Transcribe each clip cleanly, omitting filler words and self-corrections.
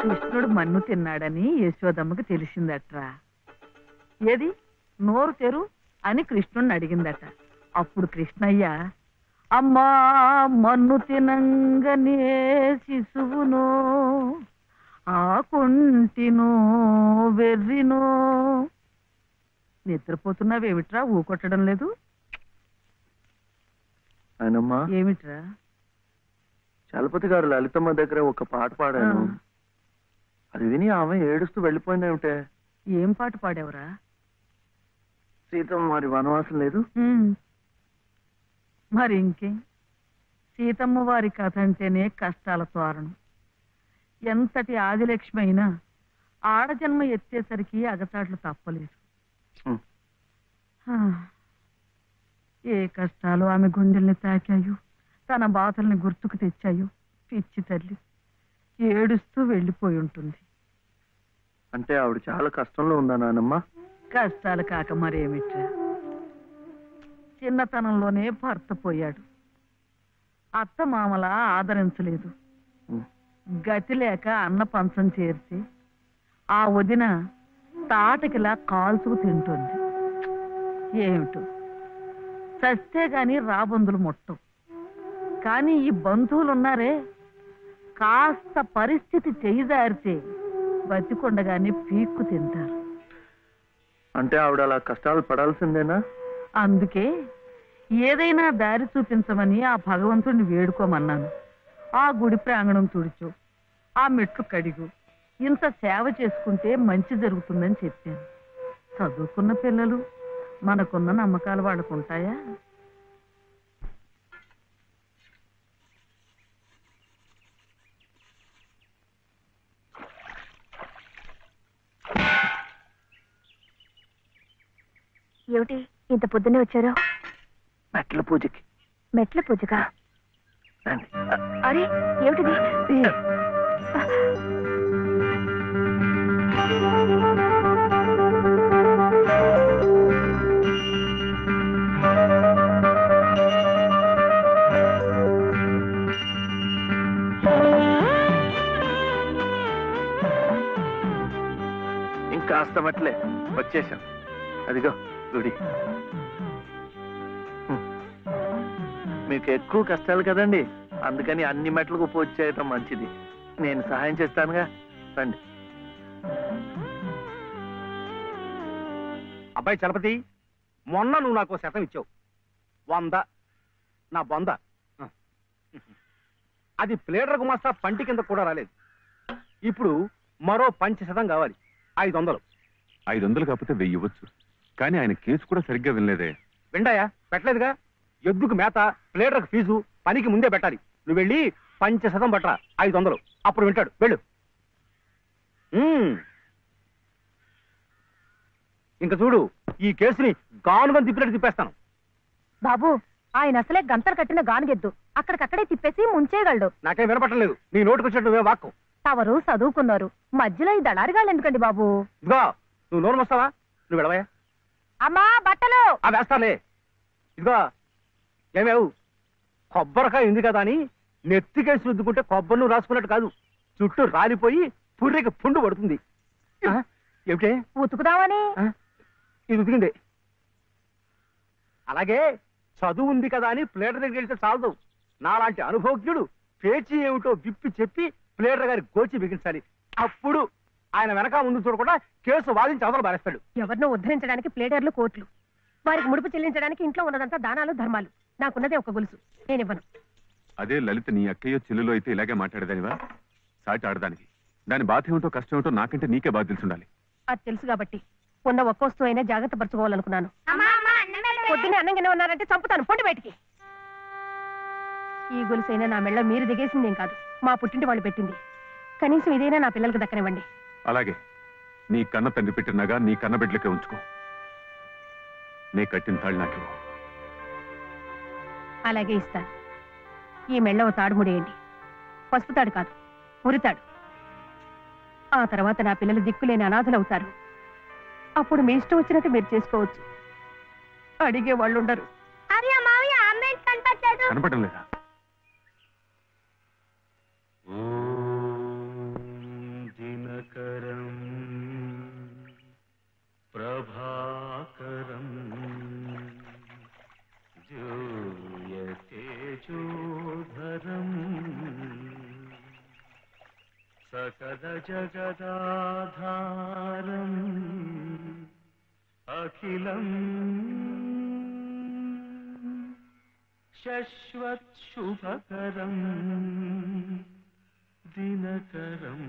కృష్ణుడు మన్ను తిన్నాడని యశోదమ్మకి తెలిసిందట్రా. ఏది నోరు తెరు అని కృష్ణుడిని అడిగిందట. అప్పుడు కృష్ణయ్య, అమ్మా మన్ను తినంగనే శిశువునో ఆకుంటినో వెర్రినో. నిద్రపోతున్నావేమిట్రా, ఊకొట్టడం లేదు? ఏమిట్రా? చలపతి గారు లలితమ్మ దగ్గర ఒక పాట పాడాను, అది విని ఆమె ఏడుస్తూ వెళ్ళిపోయిందేమిటే. ఏం పాట పాడావురా? సీతమ్మ మరి వనవాసం లేదు. మరి ఇంకే, సీతమ్మ వారి కథ అంటేనే కష్టాల తోరణం. ఎంతటి ఆదిలక్ష్మి అయినా ఆడజన్మ ఎత్తేసరికి అగచాట్లు తప్పలేదు. ఏ కష్టాలు ఆమె గుండెల్ని తాకాయో, తన బాధల్ని గుర్తుకు తెచ్చాయో. పిచ్చి తల్లి ఏడుస్తూ వెళ్ళిపోయి ఉంటుంది. అంటే ఆవిడ చాలా కష్టంలో ఉందా నానమ్మ? కష్టాలు కాక మరేమిట్రా, చిన్నతనంలోనే భర్త పోయాడు. అత్త మామలా ఆదరించలేదు. గతి లేక అన్న పంచం చేర్చి ఆ వదిన తాటకిలా కాల్చుకు తింటుంది. ఏమిటో చస్తే గాని రాబందులు ముట్టం. కానీ ఈ బంధువులున్నారే, కాస్త పరిస్థితి చేయిదారితే బతికొండగానే పీక్కు తింటారు. అంటే ఆవిడ అలా కష్టాలు పడాల్సిందేనా? అందుకే ఏదైనా దారి చూపించమని ఆ భగవంతుడిని వేడుకోమన్నాను. ఆ గుడి ప్రాంగణం తుడిచు, ఆ మెట్లు కడిగు, ఇంత సేవ చేసుకుంటే మంచి జరుగుతుందని చెప్పాను. చదువుకున్న పిల్లలు, మనకున్న నమ్మకాలు వాళ్ళకుంటాయా? ఏమిటి ఇంత పొద్దున్నే వచ్చారు? మెట్ల పూజకి. మెట్ల పూజగా? అరే ఏమిటిది? ఇంకాస్త మట్లే వచ్చేసాం. అదిగో గుడి. మీకు ఎక్కువ కష్టాలు కదండి, అందుకని అన్ని మెట్లకు పూజ చేయటం మంచిది. నేను సహాయం చేస్తానుగా, రండి. అబ్బాయి చలపతి, మొన్న నువ్వు నాకు శతం ఇచ్చావు, 100 నా బొంద. అది ప్లేడర్ గుమాస్తా పంటి కింద కూడా రాలేదు. ఇప్పుడు మరో 500 కావాలి, 500. 500 కాకపోతే 1000 ఇవ్వచ్చు. కానీ ఆయన కేసు కూడా సరిగ్గా వినలేదే. విండాయా? పెట్టలేదుగా. ఎద్దుకు మేత, ప్లేడర్కు ఫీజు పనికి ముందే పెట్టాలి. నువ్వు వెళ్ళి 500 పట్టరా, 500. అప్పుడు వింటాడు. వెళ్ళు. ఇంకా చూడు, ఈ కేసుని గానుగని తిప్పినట్టు తిప్పేస్తాను. బాబు, ఆయన అసలే గంతలు కట్టిన గానుగెద్దు, అక్కడికక్కడే తిప్పేసి ముంచేయగలడు. నాకేం వినపట్టలేదు, నీ నోటుకు వచ్చినట్టు నువ్వే వాక్కు. తవరు చదువుకున్నారు, మధ్యలో ఈ దళారిగాళ్ళు ఎందుకండి బాబు? ఇదిగో, నువ్వు నోరు వస్తావా? నువ్వు వెళ్ళవయా? అమ్మా బట్టలు వేస్తాలే. ఇదిగో ఏమేవు, కొబ్బరికాయ ఉంది కదా అని నెత్తికేసి రుద్దుకుంటే కొబ్బరి నువ్వు రాసుకున్నట్టు కాదు, చుట్టూ రాలిపోయి పుర్రెకి పుండు పడుతుంది. ఏమిటే? ఉతుకుదామని. ఇది ఉతికింది. అలాగే చదువు ఉంది కదా అని ప్లేటర్ దగ్గరికి వెళ్తే చాలదు. నాలాంటి అనుభవజ్ఞుడు పేచీ ఏమిటో విప్పి చెప్పి ప్లేటర్ గారి గోచి బిగించాలి. అప్పుడు ఆయన వెనక ముందు చూడకుండా కేసు వాదించి అవతల బారేస్తాడు. ఎవరినో ఉద్ధరించడానికి ప్లేటర్లు, కోట్లు, వారికి ముడుపు చెల్లించడానికి ఇంట్లో ఉన్నదంతా దానాలు ధర్మాలు. నాకున్నదే ఒక గొలుసు, నేనివ్వను. అదే లలిత నీ అక్కయ్యో చెల్లులో అయితే ఇలాగే మాట్లాడేదానివా? సాటి ఆడదానికి దాని బాధ ఏమిటో కష్టం ఏమిటో నాకంటే నీకే బాధ తెలుసుండాలి. అది తెలుసు కాబట్టి ఉన్న ఒక్క వస్తువు అయినా జాగ్రత్త పరచుకోవాలనుకున్నాను. పొద్దున్నే అన్నంగానే ఉన్నారంటే చంపుతాను, పొండి బయటికి. ఈ గొలుసైనా నా మెళ్ళ మీరు దిగేసిందేం కాదు, మా పుట్టింటి వాళ్ళు పెట్టింది. కనీసం ఇదైనా నా పిల్లలకి దక్కనివ్వండి. అలాగే నీ కన్న తండ్రి పెట్టినగా నీ కన్న బిడ్డలకే ఉంచుకో. నే కట్టిన తాళ్ళు నాకు. అలాగే ఇస్తాను. ఈ మెళ్ళ తాడు ముడేయండి. పసుపు తాడు కాదు, ఉరితాడు. ఆ తర్వాత నా పిల్లలు దిక్కులేని అనాథలు అవుతారు. అప్పుడు మీ ఇష్టం వచ్చినట్టు మీరు చేసుకోవచ్చు. అడిగే వాళ్ళు ఉండరు. కనపడడం లేదా? సకల జగదాధారం అఖిలం శశ్వత్ శుభకరం దినకరం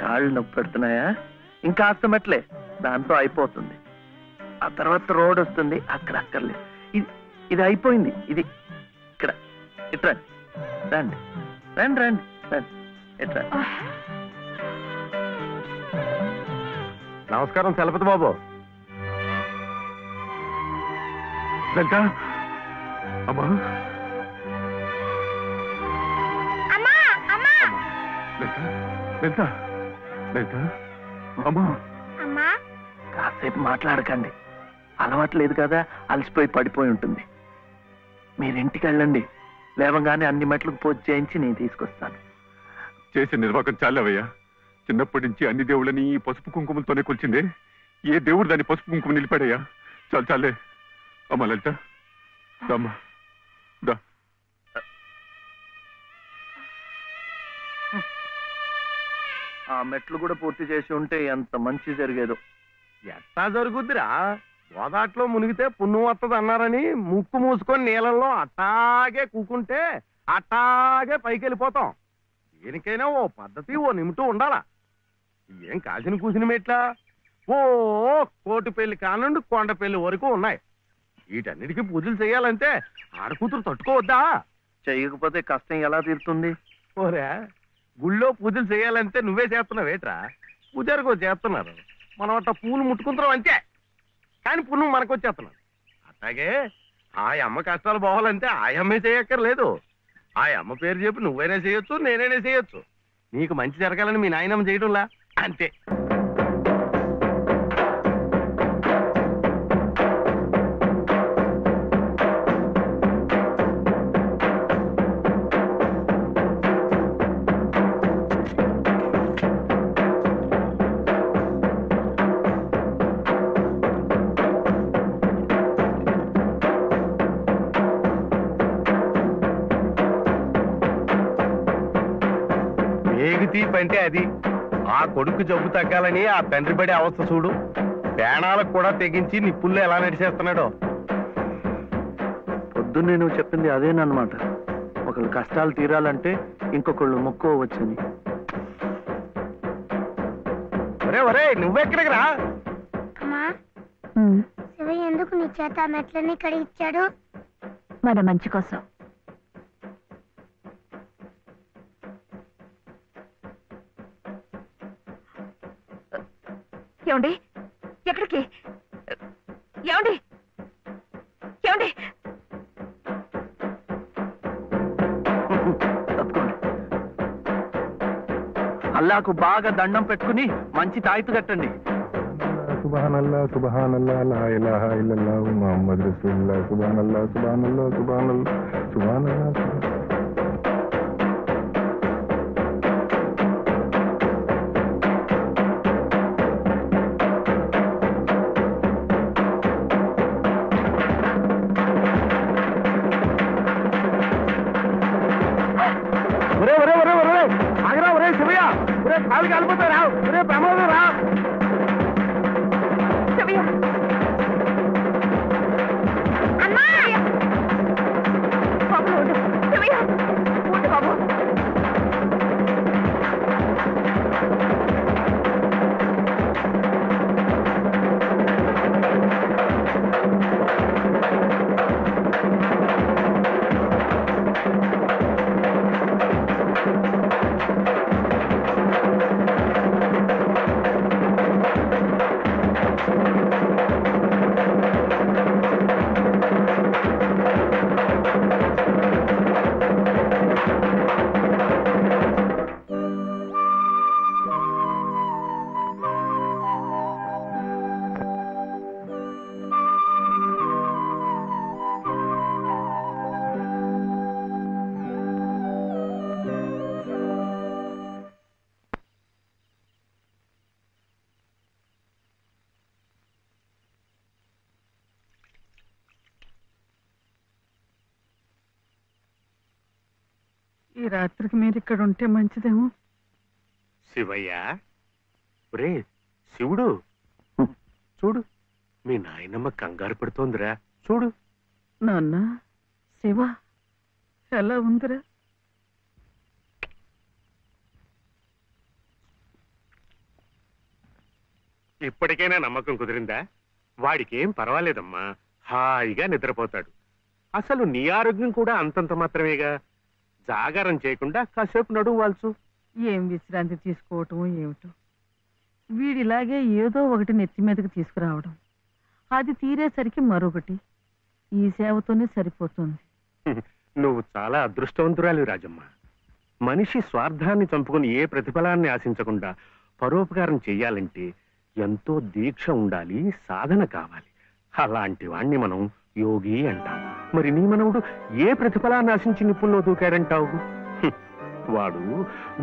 కాళ్ళు నొప్పి పెడుతున్నాయా? ఇంకా అస్తమట్లే, దాంతో అయిపోతుంది. ఆ తర్వాత రోడ్ వస్తుంది, అక్కడ అక్కర్లేదు. ఇది అయిపోయింది. ఇది ఇక్కడ ఇట్రా, రండి రండి రండి రండి, ఇట్రా. నమస్కారం చలపతి బాబు. లలిత అమ్మా, లలిత లలిత లలిత అమ్మా. కాసేపు మాట్లాడకండి, అలవాట్లేదు కదా, అలసిపోయి పడిపోయి ఉంటుంది. మీరింటికి వెళ్ళండి, లేవగానే అన్ని మెట్లకు పూజ చేయించి నేను తీసుకొస్తాను. చేసే నిర్వాహకం చాలవయ్యా. చిన్నప్పటి నుంచి అన్ని దేవుళ్ళని ఈ పసుపు కుంకుమలతోనే కొలిచిందే. ఏ దేవుడు దాన్ని పసుపు కుంకుమ నిలిపాడయ్యా? చాలు చాలే. అమ్మా లలిత అమ్మా దా. ఆ మెట్లు కూడా పూర్తి చేసి ఉంటే ఎంత మంచి జరిగేదో. ఎట్టా జరుగుద్దిరా, గోదాట్లో మునిగితే పుణ్యం వస్తుంది అన్నారని ముక్కు మూసుకొని నీళ్ళల్లో అట్టాగే కూకుంటే అట్టాగే పైకి వెళ్ళిపోతాం. దేనికైనా ఓ పద్ధతి, ఓ నిమిటూ ఉండాలా. ఏం కాసిన కూసిన మెట్లా, ఓ కోటి పెళ్లి కానుండి కొండ పెళ్లి వరకు ఉన్నాయి. వీటన్నిటికీ పూజలు చేయాలంటే ఆడకూతురు తట్టుకోవద్దా? చెయ్యకపోతే కష్టం ఎలా తీరుతుంది? ఓరే, గుళ్ళో పూజలు చేయాలంటే నువ్వే చేస్తున్నావు ఏట్రా? పూజారికో చేస్తున్నారు, మనం అట్ట పూలు ముట్టుకుంటున్నాం అంతే. కానీ పుణ్యం మనకు వచ్చేస్తున్నాం. అట్లాగే ఆ అమ్మ కష్టాలు పోవాలంటే ఆ అమ్మే చేయక్కర్లేదు. ఆ అమ్మ పేరు చెప్పి నువ్వైనా చేయొచ్చు, నేనైనా చేయొచ్చు. నీకు మంచి జరగాలని మీ నాయనమ్మ చేయడంలా అంతే. తీపి అంటే అది. ఆ కొడుకు జబ్బు తగ్గాలని ఆ తండ్రి పడే అవస్థ చూడు. ప్రాణాలకు కూడా తెగించి నిప్పుల్లో ఎలా నడిచేస్తున్నాడో. పొద్దున్నే నువ్వు చెప్పింది అదేనమాట. ఒకళ్ళు కష్టాలు తీరాలంటే ఇంకొకళ్ళు మొక్కోవచ్చని. ఒరే ఒరే, నువ్వెక్కడికి రా. శివయ్య ఎందుకు నీ చేత మెట్లన్నీ కడిగిచ్చాడు? మన మంచి కోసం. ఏమండి, ఎక్కడికి? ఏమండి ఏమండి? తప్పుకోండి. అల్లాకు బాగా దండం పెట్టుకుని మంచి తాయితు కట్టండి. సుబ్హానల్లా సుబ్హానల్లా లా ఇలాహా ఇల్లల్లాహు ముహమ్మద్ రసూలుల్లాహ్ సుబ్హానల్లా సుబ్హానల్లా సుబ్హానల్లా సుబ్హానల్లా. ఒరే ఒరే ఒరే ఒరే, ఆగరా ఒరే శివయ్య. ఒరే కాలు కాలిపోతారా? ఒరే ప్రమాదం రా. శివయ్య ఈ రాత్రికి మీరు ఇక్కడ ఉంటే మంచిదేమో. శివయ్య, ఒరే శివుడు, చూడు మీ నాయనమ్మ కంగారు పడుతోందిరా, చూడు. నాన్న, శివ ఎలా ఉందిరా? ఇప్పటికైనా నమ్మకం కుదిరిందా? వాడికేం పర్వాలేదమ్మా, హాయిగా నిద్రపోతాడు. అసలు నీ ఆరోగ్యం కూడా అంతంత మాత్రమేగా. జాగారం చేయకుండా కాసేపు నడుము వాల్చు. ఏం విశ్రాంతి తీసుకోవటం ఏమిటో. వీడిలాగే ఏదో ఒకటి నెత్తి మీదకి తీసుకురావడం, అది తీరేసరికి మరొకటి. ఈ సేవతోనే సరిపోతుంది. నువ్వు చాలా అదృష్టవంతురాలి రాజమ్మ. మనిషి స్వార్థాన్ని చంపుకుని ఏ ప్రతిఫలాన్ని ఆశించకుండా పరోపకారం చెయ్యాలంటే ఎంతో దీక్ష ఉండాలి, సాధన కావాలి. అలాంటి వాణ్ణి మనం యోగి అంటాం. మరి నీ మనవుడు ఏ ప్రతిఫలాన్ని ఆశించి నిప్పుల్లో దూకాడంటావు? వాడు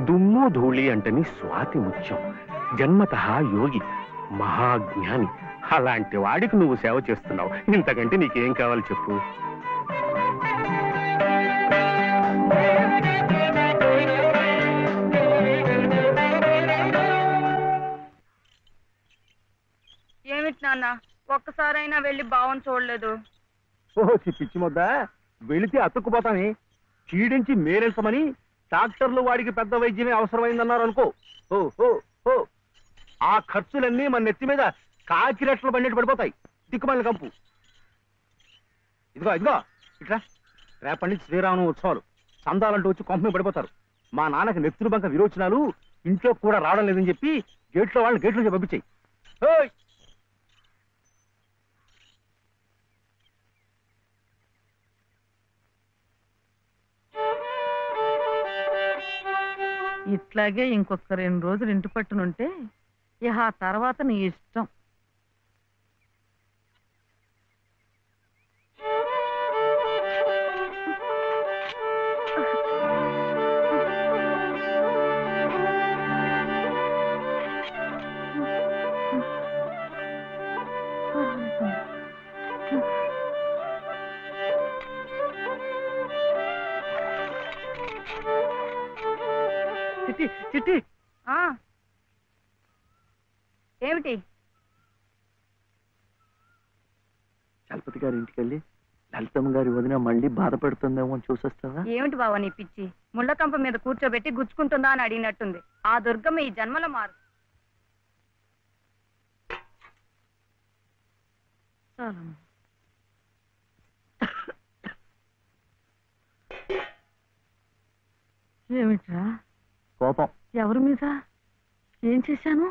దుమ్ము ధూళి అంటని స్వాతి ముత్యం, జన్మతః యోగి, మహాజ్ఞాని. అలాంటి వాడికి నువ్వు సేవ చేస్తున్నావు. ఇంతకంటే నీకేం కావాలి చెప్పు? ఏమిటి నాన్న, ఒక్కసారైనా వెళ్ళి బావని చూడలేదు? ఓహో పిచ్చి ముద్ద, వెళితే అతుక్కుపోతాని. చీడించి మేరెంచమని డాక్టర్లు వాడికి పెద్ద వైద్యమే అవసరమైందన్నారు అనుకో. ఓ ఓ ఆ ఖర్చులన్నీ మన నెత్తి మీద కాకి రెట్లు పడినట్టు పడిపోతాయి. దిక్కుమల్లి కంపు. ఇదిగో ఇదిగో ఇట్లా, రేపటి నుంచి శ్రీరామనవమి ఉత్సవాలు. చందాలంటూ వచ్చి కొంపమే పడిపోతారు. మా నాన్నకి నెత్తురు బంక విరోచనాలు, ఇంట్లో కూడా రావడం లేదని చెప్పి గేట్లో వాళ్ళని గేట్లోకి పంపించాయి. ఇట్లాగే ఇంకొక 2 రోజులు ఇంటి పట్టునుంటే ఇక ఆ తర్వాత నీ ఇష్టం. చిట్టి చిట్టి, ఏమిటి? చలపతి గారి ఇంటికి వెళ్ళి లలితమ్మ గారి వదిన మళ్ళీ బాధపడుతుందేమో అని చూసొస్తావా? ఏమిటి బావ నీ పిచ్చి? ముళ్ళకంప మీద కూర్చోబెట్టి గుచ్చుకుంటుందా అని అడిగినట్టుంది. ఆ దుర్గమ్మ ఈ జన్మలో మారు. చాలమ్మా. ఏమిట్రా కోపం. ఎవరి మీద? ఏం చేశాను?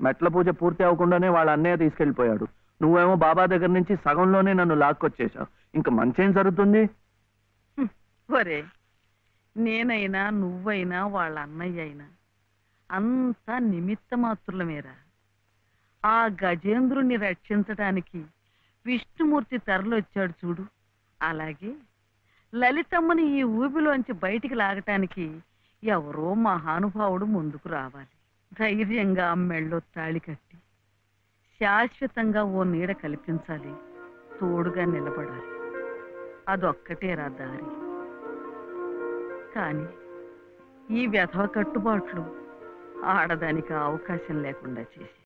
మెట్ల పూజ పూర్తి అవ్వకుండానే వాళ్ళ అన్నయ్య తీసుకెళ్లిపోయాడు. నువ్వేమో బాబా దగ్గర నుంచి సగంలోనే నన్ను లాక్కొచ్చేశావు. ఇంకా మంచేం జరుగుతుంది? ఒరే, నేనైనా నువ్వైనా వాళ్ళ అన్నయ్య అయినా అంతా నిమిత్త మాత్రులమేరా. ఆ గజేంద్రుణ్ణి రక్షించటానికి విష్ణుమూర్తి తరలొచ్చాడు చూడు. అలాగే లలితమ్మని ఈ ఊబిలోంచి బయటికి లాగటానికి ఎవరో మహానుభావుడు ముందుకు రావాలి. ధైర్యంగా మెళ్ళో తాళి కట్టి శాశ్వతంగా ఓ నీడ కల్పించాలి. తోడుగా నిలబడాలి. అదొక్కటేరా దారి. కానీ ఈ వ్యధవ కట్టుబాట్లు ఆడదానికి అవకాశం లేకుండా చేసి